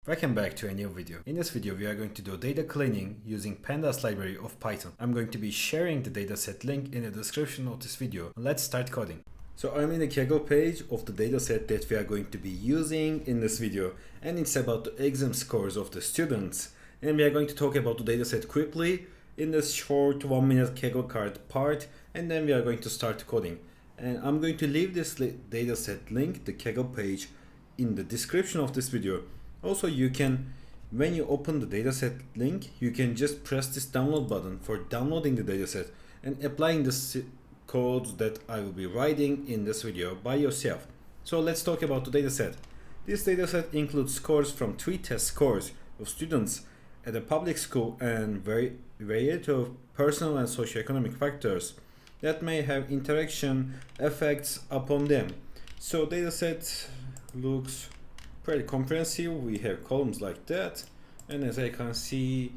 Welcome back to a new video. In this video, we are going to do data cleaning using Pandas library of Python. I'm going to be sharing the dataset link in the description of this video. Let's start coding. So I'm in the Kaggle page of the dataset that we are going to be using in this video, and it's about the exam scores of the students. And we are going to talk about the dataset quickly in this short 1-minute Kaggle card part, and then we are going to start coding. And I'm going to leave this dataset link, the Kaggle page, in the description of this video. Also, you can, when you open the dataset link, you can just press this download button for downloading the dataset and applying the codes that I will be writing in this video by yourself. So let's talk about the dataset. This dataset includes scores from 3 test scores of students at a public school and variety of personal and socioeconomic factors that may have interaction effects upon them. So dataset looks pretty comprehensive. We have columns like that, and as I can see,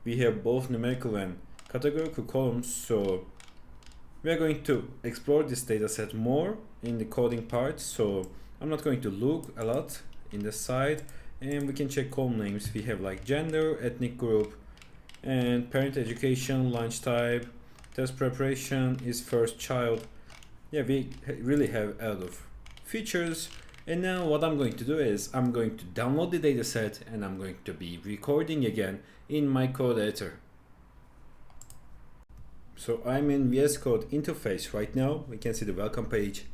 we have both numerical and categorical columns. So we are going to explore this dataset more in the coding part, so I'm not going to look a lot in the side, and we can check column names. We have like gender, ethnic group, and parent education, lunch type, test preparation is first child. Yeah, we really have a lot of features. And now what I'm going to do is I'm going to download the dataset and I'm going to be recording again in my code editor. So I'm in VS Code interface right now. We can see the welcome page.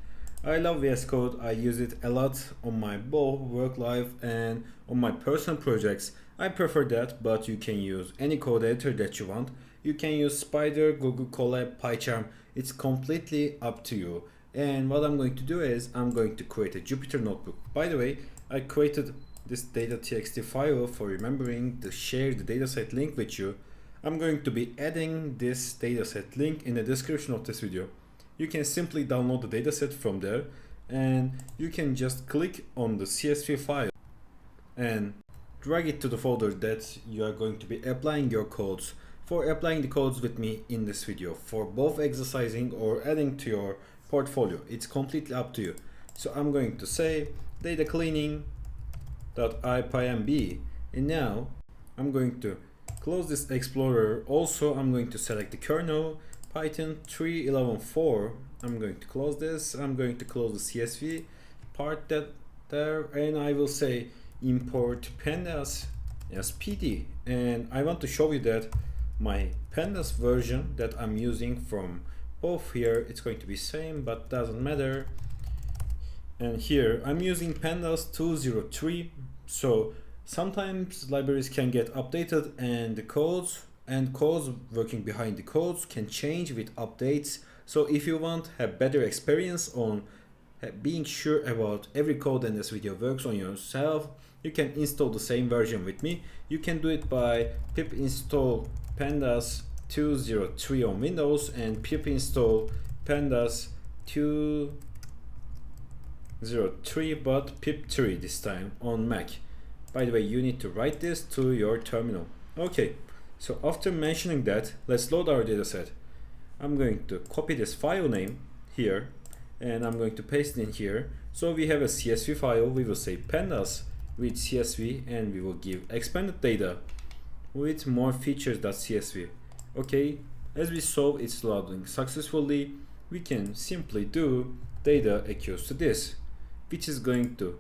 I love VS Code. I use it a lot on my both work life and on my personal projects. I prefer that, but you can use any code editor that you want. You can use Spider, Google Colab, PyCharm. It's completely up to you. And what I'm going to do is I'm going to create a Jupyter notebook. By the way, I created this data.txt file for remembering to share the dataset link with you. I'm going to be adding this dataset link in the description of this video. You can simply download the dataset from there, and you can just click on the CSV file and drag it to the folder that you are going to be applying your codes. For applying the codes with me in this video, for both exercising or adding to your portfolio, it's completely up to you. So I'm going to say data cleaning.ipynb, and now I'm going to close this explorer. Also, I'm going to select the kernel Python 3.11.4. I'm going to close this. I'm going to close the CSV part there, and I will say import pandas as PD. And I want to show you that my pandas version that I'm using from both here, it's going to be same, but doesn't matter. And here I'm using pandas 203. So sometimes libraries can get updated, and the codes working behind the codes can change with updates. So if you want a better experience on being sure about every code in this video works on yourself, you can install the same version with me. You can do it by pip install pandas 203 on Windows and pip install pandas 203 but pip 3 this time on Mac. By the way, you need to write this to your terminal. Okay, so after mentioning that, let's load our dataset. I'm going to copy this file name here and I'm going to paste it in here. So we have a CSV file. We will say pandas with CSV, and we will give expanded data with more features.csv. Okay, as we saw it's loading successfully, we can simply do data equals to this, which is going to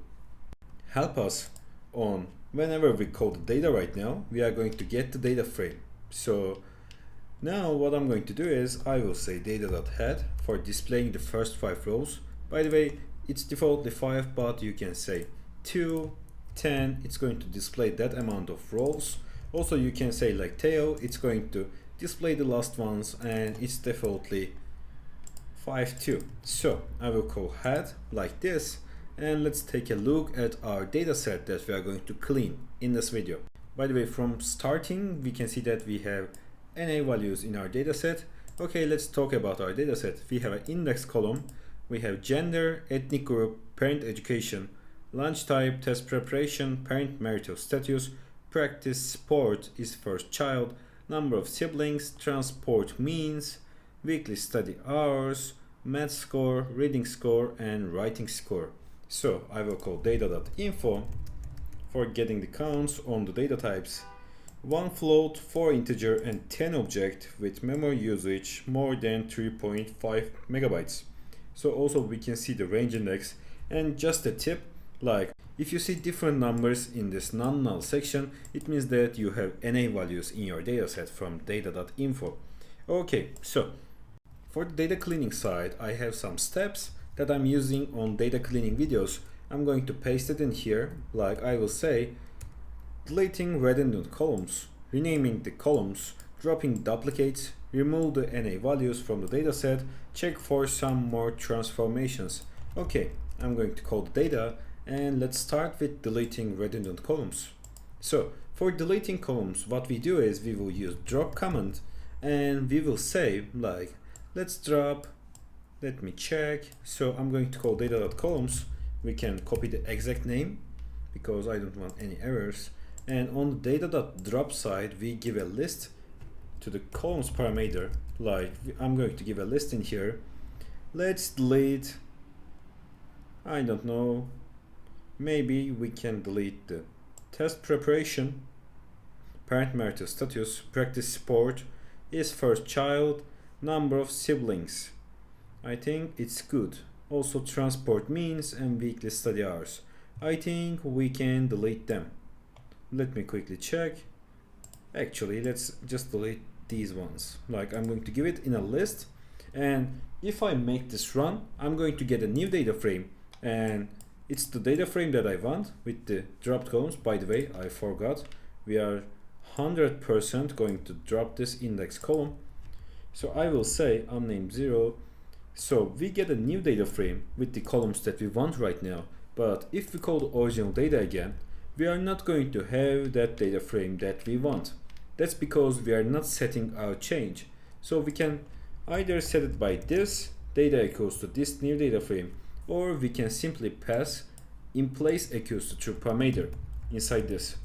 help us on whenever we code the data. Right now we are going to get the data frame. So now what I'm going to do is I will say data.head for displaying the first 5 rows. By the way, it's defaultly 5, but you can say 2, 10, it's going to display that amount of rows. Also you can say like tail, it's going to display the last ones, and it's defaultly 5 2. So I will call head like this, and let's take a look at our dataset that we are going to clean in this video. By the way, from starting we can see that we have NA values in our dataset. Okay, let's talk about our dataset. We have an index column, we have gender, ethnic group, parent education, lunch type, test preparation, parent marital status, practice sport is first child, number of siblings, transport means, weekly study hours, math score, reading score, and writing score. So I will call data.info for getting the counts on the data types. 1 float, 4 integer and 10 object with memory usage more than 3.5 megabytes. So also we can see the range index. And just a tip, like if you see different numbers in this non-null section, it means that you have NA values in your dataset from data.info. Okay, so for the data cleaning side, I have some steps that I'm using on data cleaning videos. I'm going to paste it in here, like I will say, deleting redundant columns, renaming the columns, dropping duplicates, remove the NA values from the dataset, check for some more transformations. Okay, I'm going to call the data and let's start with deleting redundant columns. So for deleting columns, what we do is we will use drop command and we will say like, let's drop, let me check. So I'm going to call data.columns. We can copy the exact name because I don't want any errors. And on the data.drop side, we give a list to the columns parameter. Like I'm going to give a list in here. Let's delete, I don't know, maybe we can delete the test preparation, parent marital status, practice sport, is first child, number of siblings. I think it's good. Also transport means and weekly study hours. I think we can delete them. Let me quickly check. Actually, let's just delete these ones. Like I'm going to give it in a list, and if I make this run, I'm going to get a new data frame, and it's the data frame that I want with the dropped columns. By the way, I forgot, we are 100% going to drop this index column. So I will say unnamed 0. So we get a new data frame with the columns that we want right now. But if we call the original data again, we are not going to have that data frame that we want. That's because we are not setting our change. So we can either set it by this data equals to this new data frame, or we can simply pass in place equals to true parameter inside this.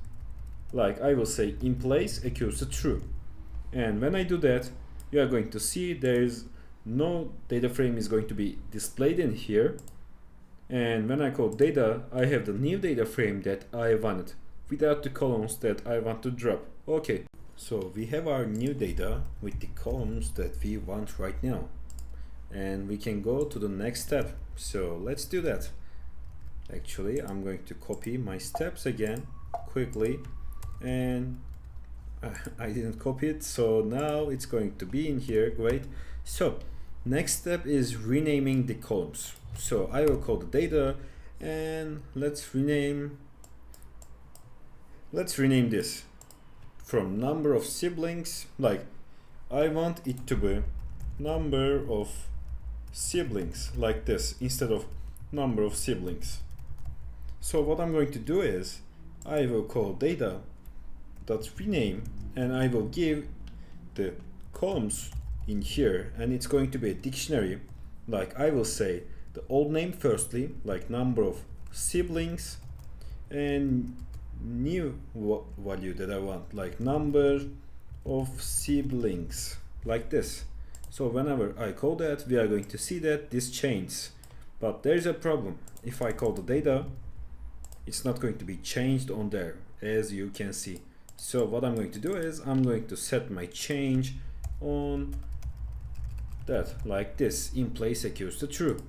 Like I will say in place equals to true. And when I do that, you are going to see there is no data frame is going to be displayed in here. And when I call data, I have the new data frame that I wanted without the columns that I want to drop. Okay, so we have our new data with the columns that we want right now. And we can go to the next step. So let's do that. Actually, I'm going to copy my steps again quickly, and I didn't copy it, so now it's going to be in here. Great. So next step is renaming the columns. So I will call the data, and let's rename this from number of siblings. Like I want it to be number of siblings, like this, instead of number of siblings. So what I'm going to do is I will call data.rename, and I will give the columns in here, and it's going to be a dictionary. Like I will say the old name firstly, like number of siblings, and new value that I want, like number of siblings, like this. So whenever I call that, we are going to see that this changes. But there's a problem. If I call the data, it's not going to be changed on there, as you can see. So what I'm going to do is I'm going to set my change on that, like this, in place equals to true.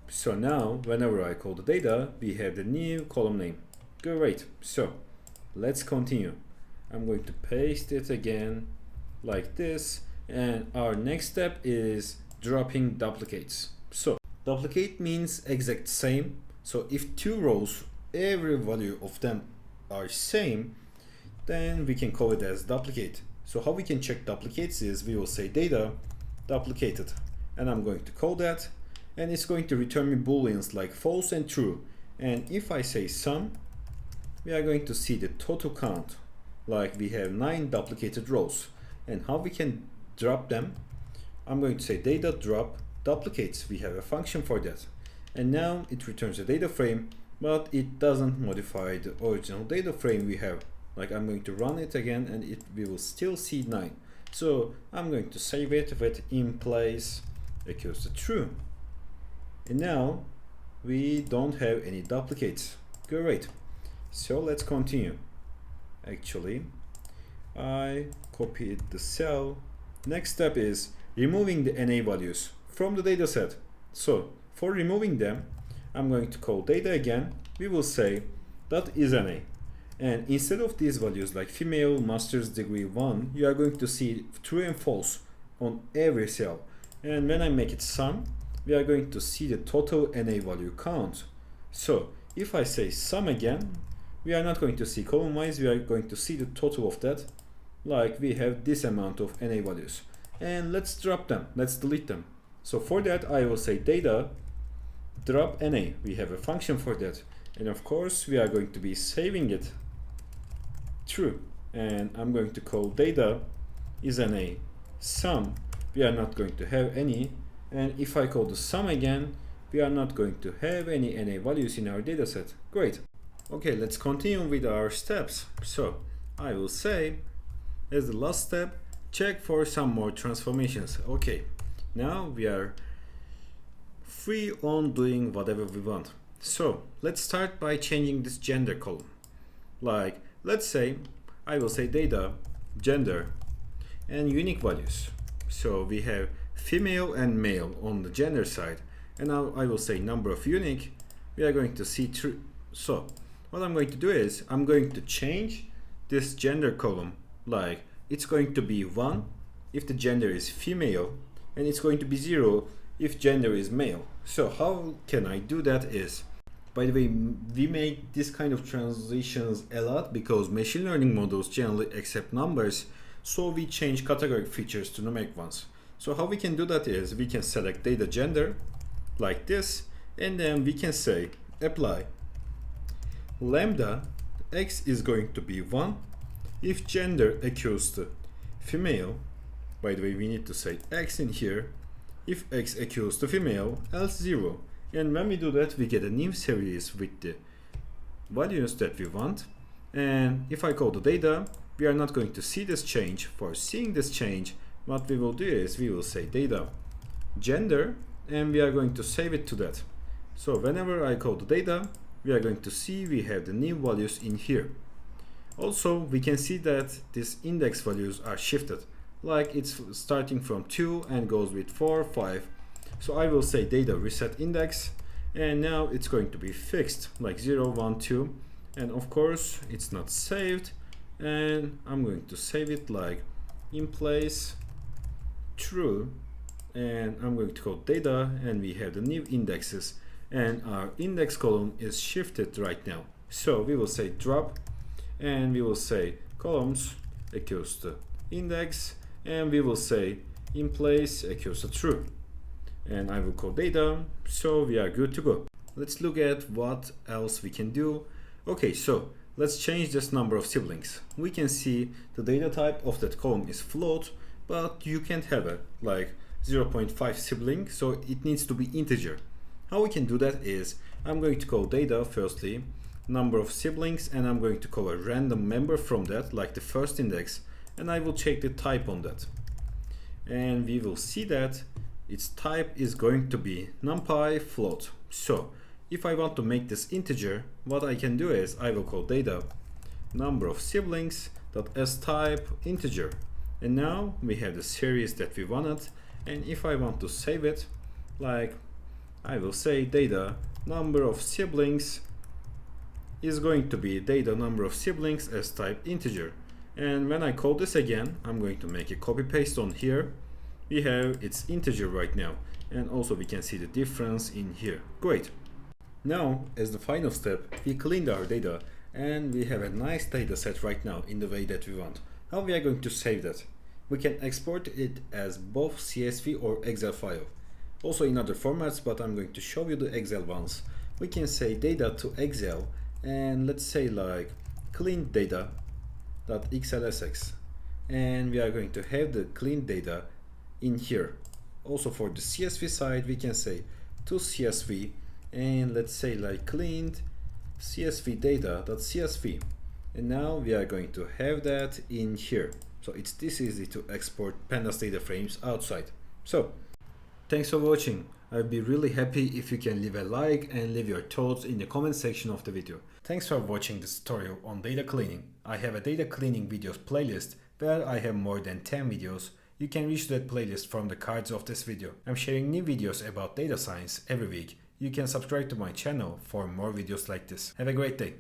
So now whenever I call the data, we have the new column name. Great. So let's continue. I'm going to paste it again like this, and our next step is dropping duplicates. So duplicate means exact same. So if two rows, every value of them are same, then we can call it as duplicate. So how we can check duplicates is we will say data duplicated, and I'm going to call that, and it's going to return me booleans like false and true. And if I say sum, we are going to see the total count, like we have 9 duplicated rows. And how we can drop them, I'm going to say data drop duplicates. We have a function for that, and now it returns a data frame, but it doesn't modify the original data frame we have. Like I'm going to run it again, and we will still see 9. So I'm going to save it with in place equals to true. And now we don't have any duplicates. Great. So let's continue. Actually, I copied the cell. Next step is removing the NA values from the dataset. So for removing them, I'm going to call data again. We will say that is NA. And instead of these values like female, master's degree 1, you are going to see true and false on every cell. And when I make it sum, we are going to see the total NA value count. So if I say sum again, we are not going to see column wise, we are going to see the total of that. Like we have this amount of NA values. And let's drop them, let's delete them. So for that, I will say data drop NA. We have a function for that. And of course, we are going to be saving it true. And I'm going to call data is NA sum. We are not going to have any. And if I call the sum again, we are not going to have any NA values in our dataset. Great. Okay, let's continue with our steps. So I will say, as the last step, check for some more transformations. Okay, now we are free on doing whatever we want. So let's start by changing this gender column. Like, let's say I will say data, gender, and unique values. So we have female and male on the gender side. And now I will say number of unique. We are going to see true. So what I'm going to do is I'm going to change this gender column. Like it's going to be 1 if the gender is female, and it's going to be 0 if gender is male. So how can I do that is, by the way, we make this kind of transitions a lot because machine learning models generally accept numbers, so we change categoric features to numeric ones. So how we can do that is we can select data gender like this, and then we can say apply lambda x is going to be 1 if gender equals to female. By the way, we need to say x in here if x equals to female, else 0. And when we do that, we get a new series with the values that we want. And if I call the data, we are not going to see this change. For seeing this change, what we will do is we will say data gender, and we are going to save it to that. So whenever I call the data, we are going to see we have the new values in here. Also, we can see that these index values are shifted. Like it's starting from 2 and goes with 4, 5. So I will say data reset index, and now it's going to be fixed like 0, 1, 2. And of course, it's not saved. And I'm going to save it like in place true. And I'm going to call data, and we have the new indexes, and our index column is shifted right now. So we will say drop, and we will say columns equals to index, and we will say in place equals to true. And I will call data, so we are good to go. Let's look at what else we can do. Okay, so let's change this number of siblings. We can see the data type of that column is float, but you can't have it like 0.5 sibling, so it needs to be integer. How we can do that is I'm going to call data firstly number of siblings, and I'm going to call a random member from that like the first index, and I will check the type on that, and we will see that its type is going to be numpy float. So if I want to make this integer, what I can do is I will call data number of siblings dot s type integer, and now we have the series that we wanted. And if I want to save it, like I will say data number of siblings is going to be data number of siblings as type integer. And when I call this again, I'm going to make a copy paste on here. We have its integer right now, and also we can see the difference in here. Great. Now, as the final step, we cleaned our data, and we have a nice data set right now in the way that we want. How we are going to save that? We can export it as both CSV or Excel file. Also in other formats, but I'm going to show you the Excel ones. We can say data to Excel, and let's say like clean data.xlsx, and we are going to have the clean data in here. Also for the CSV side, we can say to CSV, and let's say like cleaned CSV data.csv, and now we are going to have that in here. So it's this easy to export Pandas data frames outside. So thanks for watching. I'd be really happy if you can leave a like and leave your thoughts in the comment section of the video. Thanks for watching this tutorial on data cleaning. I have a data cleaning videos playlist where I have more than 10 videos. You can reach that playlist from the cards of this video. I'm sharing new videos about data science every week. You can subscribe to my channel for more videos like this. Have a great day.